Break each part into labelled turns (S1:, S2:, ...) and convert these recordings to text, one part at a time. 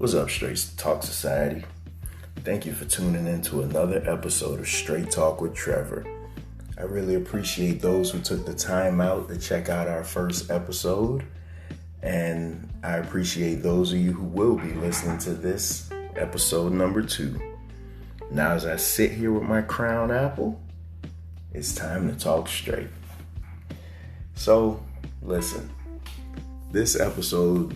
S1: What's up, Straight Talk Society? Thank you for tuning in to another episode of Straight Talk with Trevor. I really appreciate those who took the time out to check out our first episode. And I appreciate those of you who will be listening to this episode number 2. Now, as I sit here with my crown apple, it's time to talk straight. So, listen, this episode,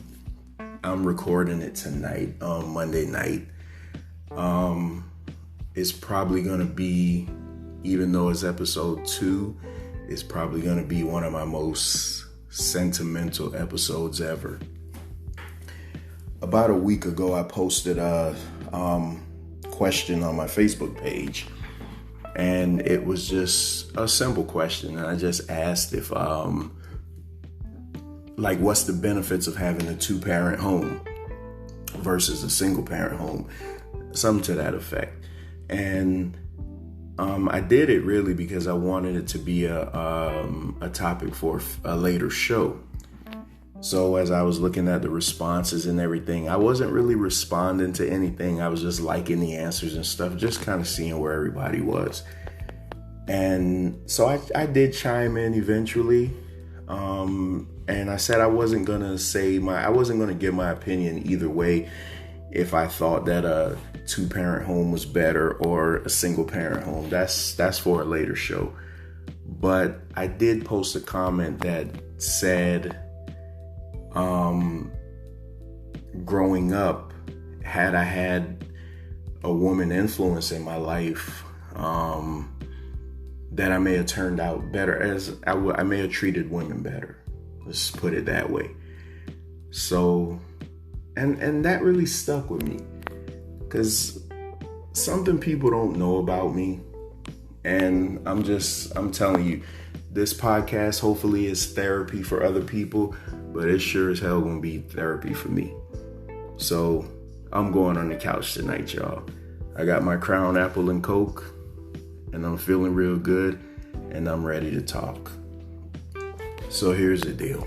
S1: I'm recording it tonight, on Monday night. It's probably going to be, even though it's episode 2, it's probably going to be one of my most sentimental episodes ever. About a week ago, I posted a question on my Facebook page, and it was just a simple question. And I just asked if, what's the benefits of having a 2-parent home versus a single-parent home? Something to that effect. And I did it really because I wanted it to be a topic for a later show. So as I was looking at the responses and everything, I wasn't really responding to anything. I was just liking the answers and stuff, just kind of seeing where everybody was. And so I did chime in eventually. And I said I wasn't going to give my opinion either way if I thought that a 2-parent home was better or a single-parent home. That's for a later show. But I did post a comment that said, growing up, had I had a woman influence in my life, that I may have turned out better, as I may have treated women better. Let's put it that way. So, and that really stuck with me, because something people don't know about me, and I'm telling you, this podcast hopefully is therapy for other people, but it sure as hell gonna be therapy for me. So I'm going on the couch tonight, y'all. I got my Crown Apple and Coke, and I'm feeling real good, and I'm ready to talk. So here's the deal.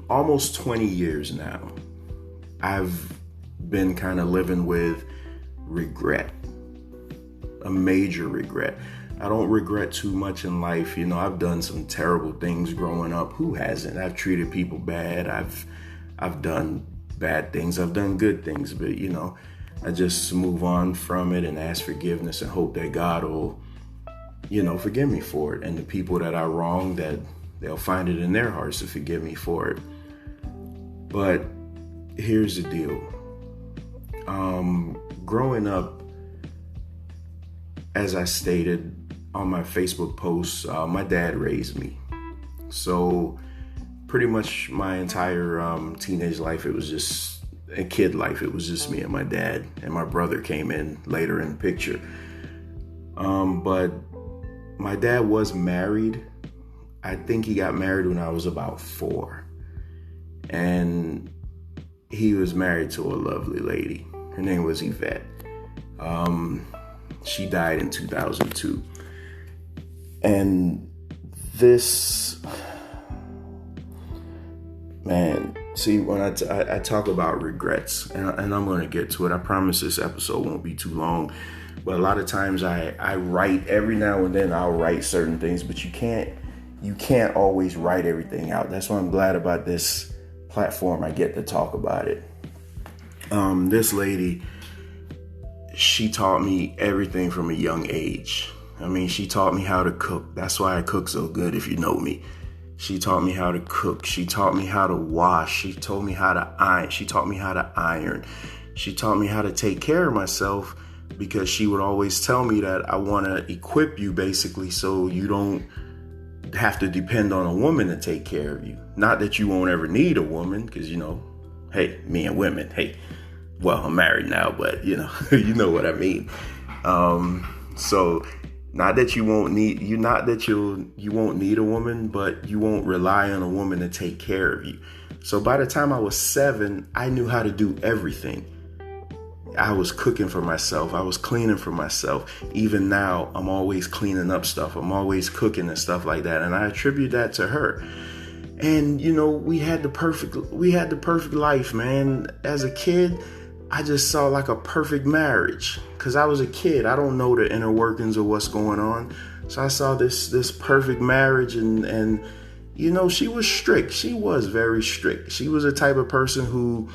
S1: Almost 20 years now, I've been kind of living with regret, a major regret. I don't regret too much in life. You know, I've done some terrible things growing up. Who hasn't? I've treated people bad. I've done bad things. I've done good things, but I just move on from it and ask forgiveness and hope that God will, forgive me for it. And the people that I wronged, that they'll find it in their hearts to forgive me for it. But here's the deal. Growing up, as I stated on my Facebook post, my dad raised me. So pretty much my entire teenage life, it was just a kid life. It was just me and my dad, and my brother came in later in the picture. But my dad was married. I think he got married when I was about 4. And he was married to a lovely lady. Her name was Yvette. She died in 2002. And this, man, see, when I talk about regrets, and I'm going to get to it. I promise this episode won't be too long. But a lot of times I write, every now and then I'll write certain things, but you can't always write everything out. That's why I'm glad about this platform. I get to talk about it. This lady, she taught me everything from a young age. I mean, she taught me how to cook. That's why I cook so good, if you know me. She taught me how to cook. She taught me how to wash. She told me how to iron. She taught me how to iron. She taught me how to take care of myself, because she would always tell me that I want to equip you, basically, so you don't have to depend on a woman to take care of you. Not that you won't ever need a woman, because, hey, me and women, hey, well, I'm married now, but, you know what I mean. So not that you won't need, you won't need a woman, but you won't rely on a woman to take care of you. So by the time I was 7, I knew how to do everything. I was cooking for myself. I was cleaning for myself. Even now, I'm always cleaning up stuff. I'm always cooking and stuff like that. And I attribute that to her. And, we had the perfect life, man. As a kid, I just saw like a perfect marriage. Cause I was a kid. I don't know the inner workings of what's going on. So I saw this perfect marriage, and she was strict. She was very strict. She was the type of person who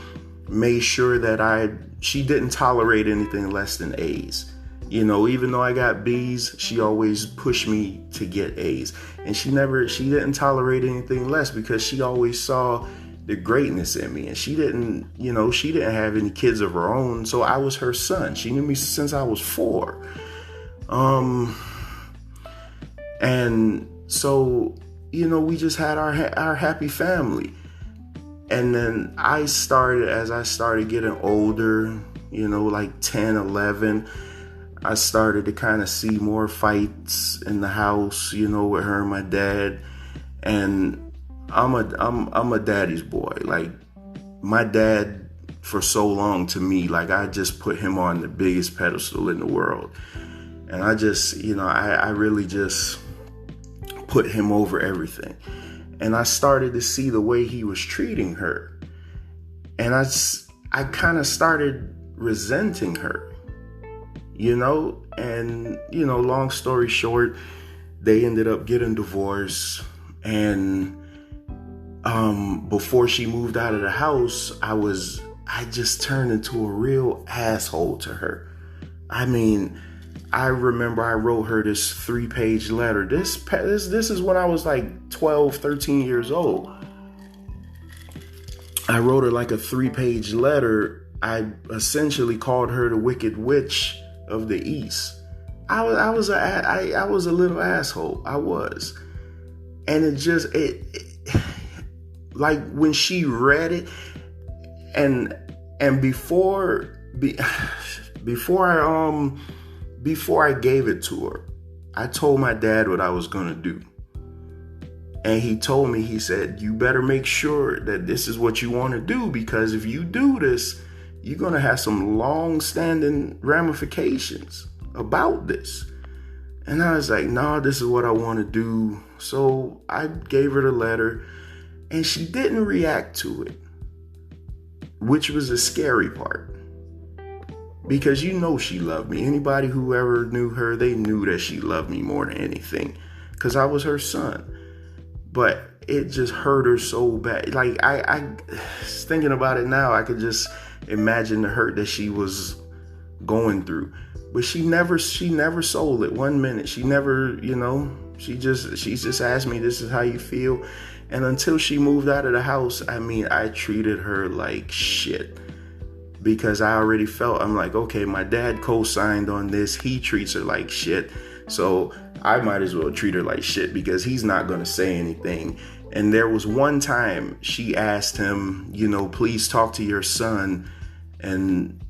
S1: made sure that she didn't tolerate anything less than A's. Even though I got B's, she always pushed me to get A's. And she didn't tolerate anything less, because she always saw the greatness in me. And she didn't have any kids of her own. So I was her son. She knew me since I was 4. And so, we just had our happy family. And then as I started getting older, like 10, 11, I started to kind of see more fights in the house, with her and my dad. And I'm a daddy's boy. Like, my dad, for so long, to me, like, I just put him on the biggest pedestal in the world. And I just, I really just put him over everything. And I started to see the way he was treating her. And I kind of started resenting her. And, long story short, they ended up getting divorced. And before she moved out of the house, I just turned into a real asshole to her. I mean, I remember I wrote her this 3-page letter. This is when I was like 12, 13 years old. I wrote her like a 3-page letter. I essentially called her the Wicked Witch of the East. I was a little asshole. I was. And it like when she read it, and before I gave it to her, I told my dad what I was going to do. And he told me, he said, you better make sure that this is what you want to do, because if you do this, you're going to have some long-standing ramifications about this. And I was like, no, this is what I want to do. So I gave her the letter, and she didn't react to it, which was the scary part. Because she loved me. Anybody who ever knew her, they knew that she loved me more than anything, because I was her son. But it just hurt her so bad. Like, I thinking about it now, I could just imagine the hurt that she was going through. But she never sold it 1 minute. She never, she just asked me, this is how you feel. And until she moved out of the house, I treated her like shit. Because I already felt, I'm like, okay, my dad co-signed on this. He treats her like shit. So I might as well treat her like shit, because he's not going to say anything. And there was one time she asked him, please talk to your son and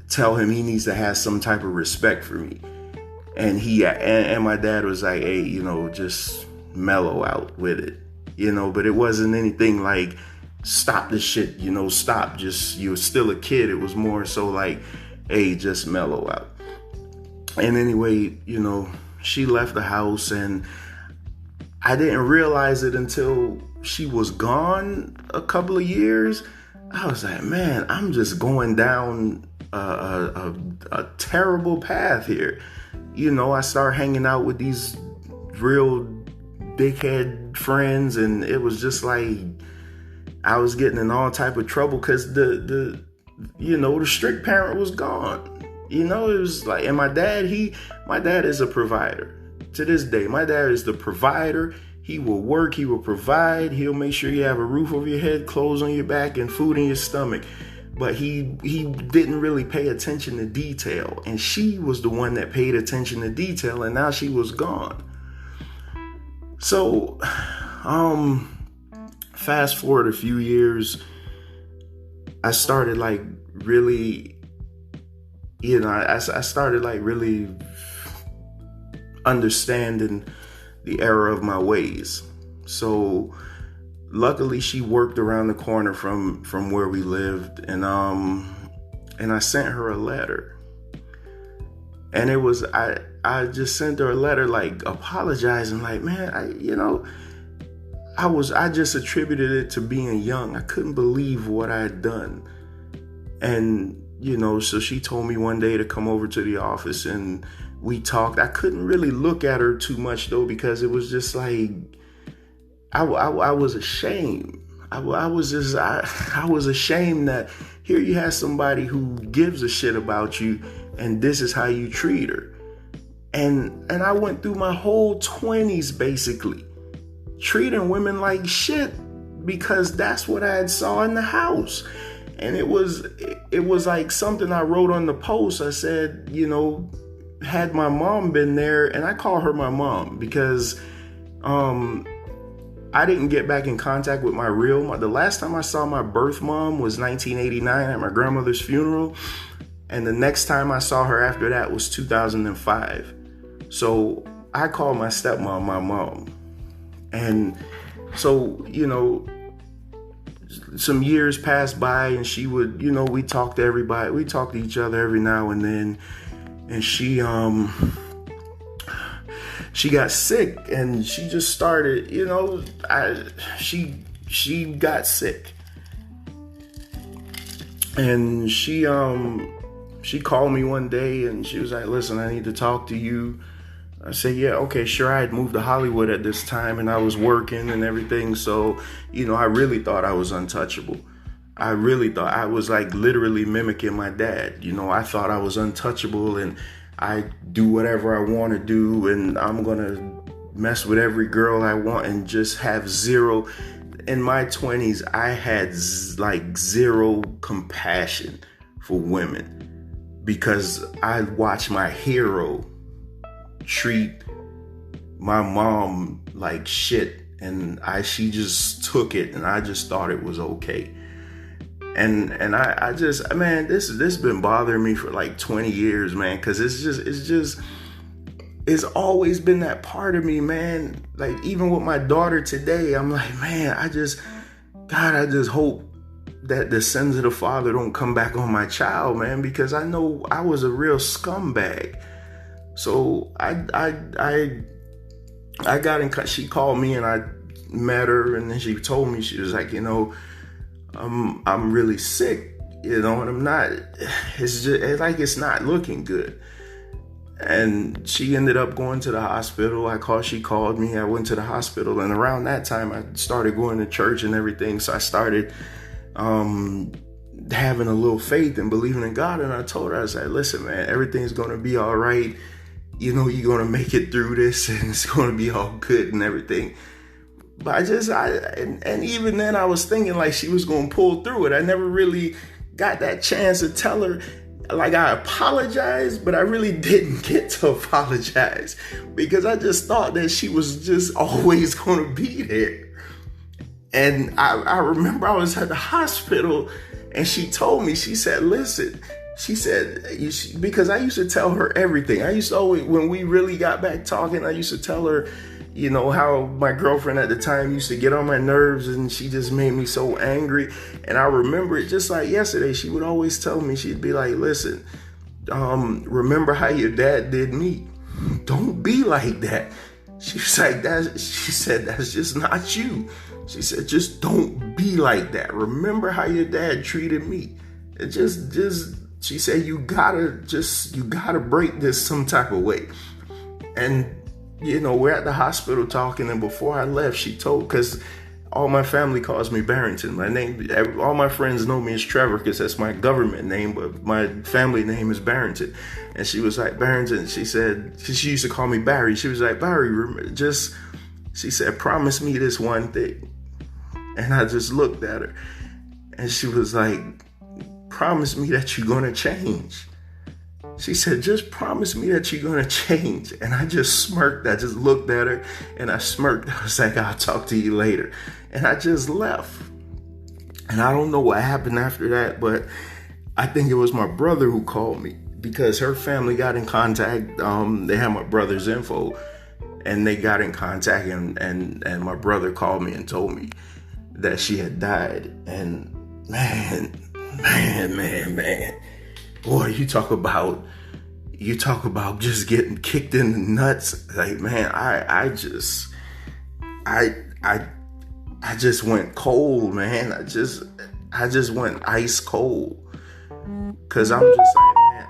S1: tell him he needs to have some type of respect for me. And and my dad was like, hey, just mellow out with it, but it wasn't anything like, stop this shit, stop, just, you're still a kid. It was more so like, hey, just mellow out. And anyway, she left the house, and I didn't realize it until she was gone a couple of years. I was like, man, I'm just going down a terrible path here. I started hanging out with these real dickhead friends, and it was just like, I was getting in all type of trouble because the strict parent was gone. It was like, and my dad is a provider. To this day, my dad is the provider. He will work, he will provide, he'll make sure you have a roof over your head, clothes on your back, and food in your stomach. But he didn't really pay attention to detail. And she was the one that paid attention to detail, and now she was gone. So, fast forward a few years, I started like really, I started like really understanding the error of my ways. So luckily she worked around the corner from where we lived, and I sent her a letter. And it was, I just sent her a letter like apologizing, like, man, I just attributed it to being young. I couldn't believe what I had done. And, so she told me one day to come over to the office and we talked. I couldn't really look at her too much though, because it was just like, I was ashamed. I was ashamed that here you have somebody who gives a shit about you and this is how you treat her. And I went through my whole 20s basically treating women like shit because that's what I had saw in the house. And it was like something I wrote on the post. I said, had my mom been there, and I call her my mom because I didn't get back in contact with my real mom. The last time I saw my birth mom was 1989 at my grandmother's funeral. And the next time I saw her after that was 2005. So I call my stepmom my mom. And so, some years passed by and she would, we talked to everybody. We talked to each other every now and then. And she got sick and she just started, she got sick. And she called me one day and she was like, listen, I need to talk to you. I said, yeah, okay, sure. I had moved to Hollywood at this time and I was working and everything. So, I really thought I was untouchable. I really thought I was like literally mimicking my dad. I thought I was untouchable and I do whatever I want to do and I'm going to mess with every girl I want and just have zero. In my 20s, I had like zero compassion for women because I watched my hero treat my mom like shit and she just took it and I just thought it was okay. And I just, man, this been bothering me for like 20 years, man, because it's always been that part of me, man. Like even with my daughter today, I'm like, man, I just hope that the sins of the father don't come back on my child, man, because I know I was a real scumbag. So I got in. She called me and I met her, and then she told me, she was like, I'm really sick, and I'm not. It's not looking good. And she ended up going to the hospital. She called me. I went to the hospital, and around that time, I started going to church and everything. So I started having a little faith and believing in God. And I told her, I said, listen, man, everything's gonna be all right. You're going to make it through this and it's going to be all good and everything. But and even then I was thinking like she was going to pull through it. I never really got that chance to tell her, like, I apologized, but I really didn't get to apologize because I just thought that she was just always going to be there. And I remember I was at the hospital and she told me, she said, listen, she said, because I used to tell her everything. I used to always, when we really got back talking, I used to tell her, how my girlfriend at the time used to get on my nerves and she just made me so angry. And I remember it just like yesterday. She would always tell me, she'd be like, listen, remember how your dad did me? Don't be like that. She was like, she said, that's just not you. She said, just don't be like that. Remember how your dad treated me. It just, she said, you gotta break this some type of way. And, we're at the hospital talking. And before I left, she told, because all my family calls me Barrington. My name, all my friends know me as Trevor because that's my government name, but my family name is Barrington. And she was like, Barrington, she said, she used to call me Barry. She was like, Barry, she said, promise me this one thing. And I just looked at her and she was like, promise me that you're going to change. She said, just promise me that you're going to change. And I just smirked. I just looked at her and I smirked. I was like, I'll talk to you later. And I just left. And I don't know what happened after that, but I think it was my brother who called me because her family got in contact. They had my brother's info and they got in contact and my brother called me and told me that she had died. And man. Boy, you talk about just getting kicked in the nuts. Like, man, I just went cold, man. I just went ice cold. Cause I'm just like, man,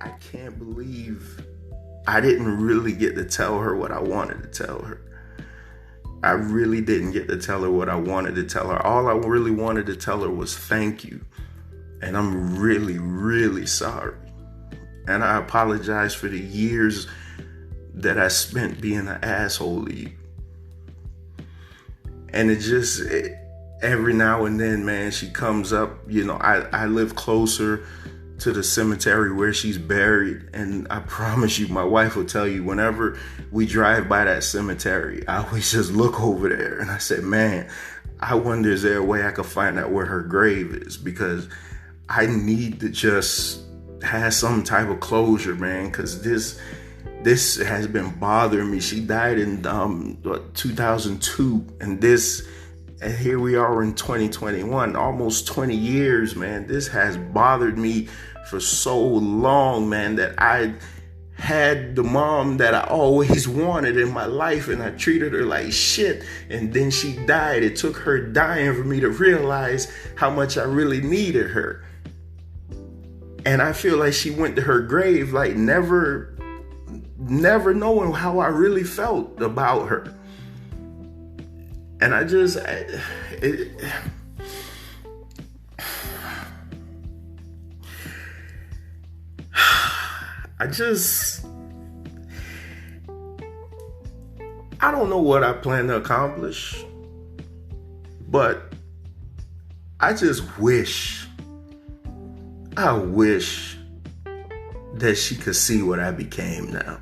S1: I can't believe I didn't really get to tell her what I wanted to tell her. I really didn't get to tell her what I wanted to tell her. All I really wanted to tell her was thank you. And I'm really, really sorry. And I apologize for the years that I spent being an asshole to you. And every now and then, man, she comes up, I live closer to the cemetery where she's buried. And I promise you, my wife will tell you, whenever we drive by that cemetery, I always just look over there and I said, man, I wonder, is there a way I could find out where her grave is? Because I need to just have some type of closure, man, because this has been bothering me. She died in 2002, and here we are in 2021, almost 20 years, man. This has bothered me for so long, man, that I had the mom that I always wanted in my life, and I treated her like shit, and then she died. It took her dying for me to realize how much I really needed her. And I feel like she went to her grave like never knowing how I really felt about her. And I don't know what I plan to accomplish, but I wish that she could see what I became now.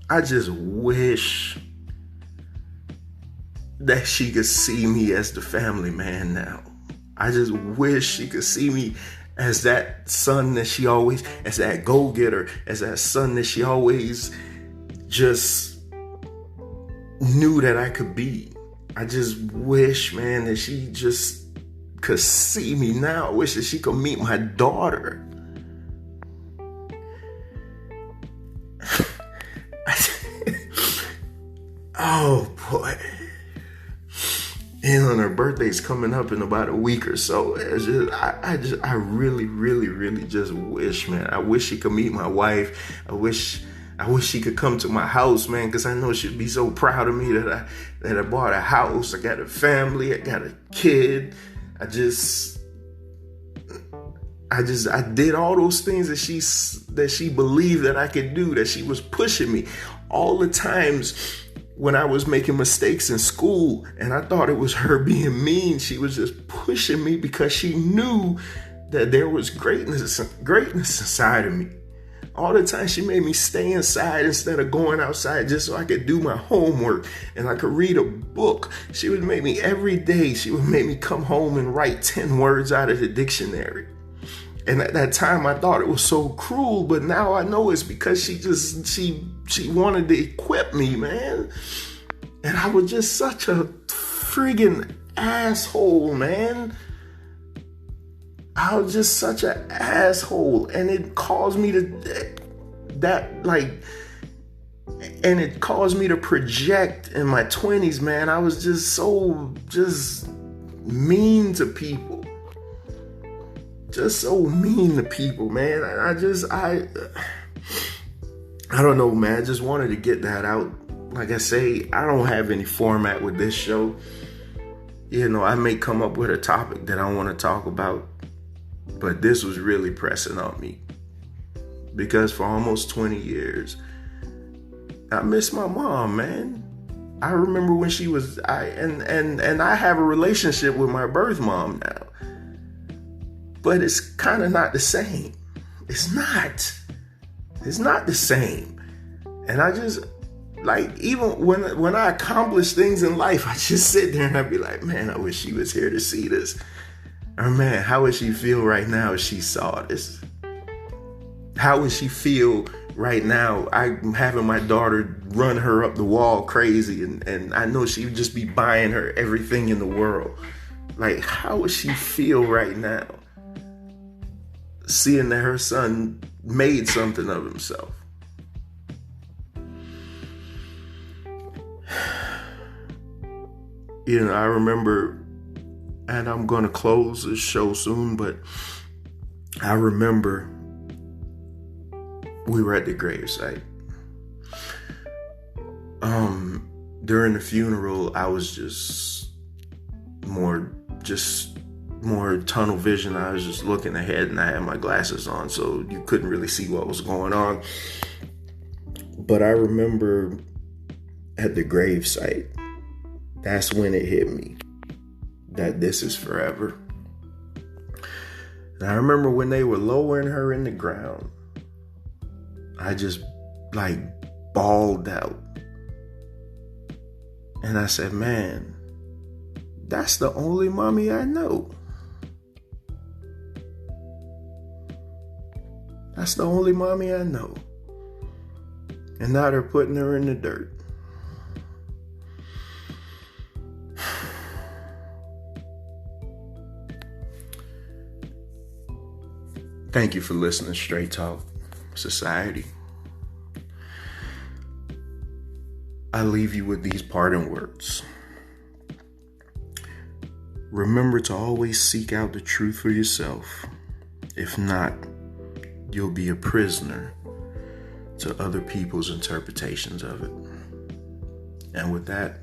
S1: I just wish that she could see me as the family man now. I just wish she could see me as that son that she always, as that go-getter, as that son that she always just knew that I could be. I just wish, man, that she just could see me now. I wish that she could meet my daughter. Oh boy. And her birthday's coming up in about a week or so. I really, really, really just wish, man. I wish she could meet my wife. I wish she could come to my house, man, because I know she'd be so proud of me that I bought a house. I got a family. I got a kid. I did all those things that she believed that I could do, that she was pushing me. All the times when I was making mistakes in school and I thought it was her being mean, she was just pushing me because she knew that there was greatness inside of me. All the time she made me stay inside instead of going outside just so I could do my homework and I could read a book. She would make me every day. She would make me come home and write 10 words out of the dictionary. And at that time I thought it was so cruel, but now I know it's because she wanted to equip me, man. And I was just such a friggin' asshole, man. I was just such an asshole, and it caused me to project in my 20s, man. I was just so mean to people. Just so mean to people, man. I don't know, man. I just wanted to get that out. Like I say, I don't have any format with this show. I may come up with a topic that I want to talk about, but this was really pressing on me because for almost 20 years, I miss my mom, man. I remember when she was, and I have a relationship with my birth mom now, but it's kind of not the same. It's not the same. And I just, like, even when I accomplish things in life, I just sit there and I be like, man, I wish she was here to see this. Or man, how would she feel right now if she saw this? How would she feel right now? I'm having my daughter run her up the wall crazy, and I know she would just be buying her everything in the world. Like, how would she feel right now, seeing that her son made something of himself? I remember, and I'm going to close this show soon, but I remember we were at the gravesite. During the funeral, I was just more tunnel vision. I was just looking ahead, and I had my glasses on, so you couldn't really see what was going on. But I remember at the gravesite, that's when it hit me that this is forever. And I remember when they were lowering her in the ground, I just bawled out. And I said, man, that's the only mommy I know. That's the only mommy I know. And now they're putting her in the dirt. Thank you for listening to Straight Talk Society. I leave you with these parting words. Remember to always seek out the truth for yourself. If not, you'll be a prisoner to other people's interpretations of it. And with that,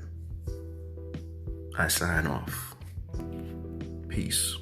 S1: I sign off. Peace.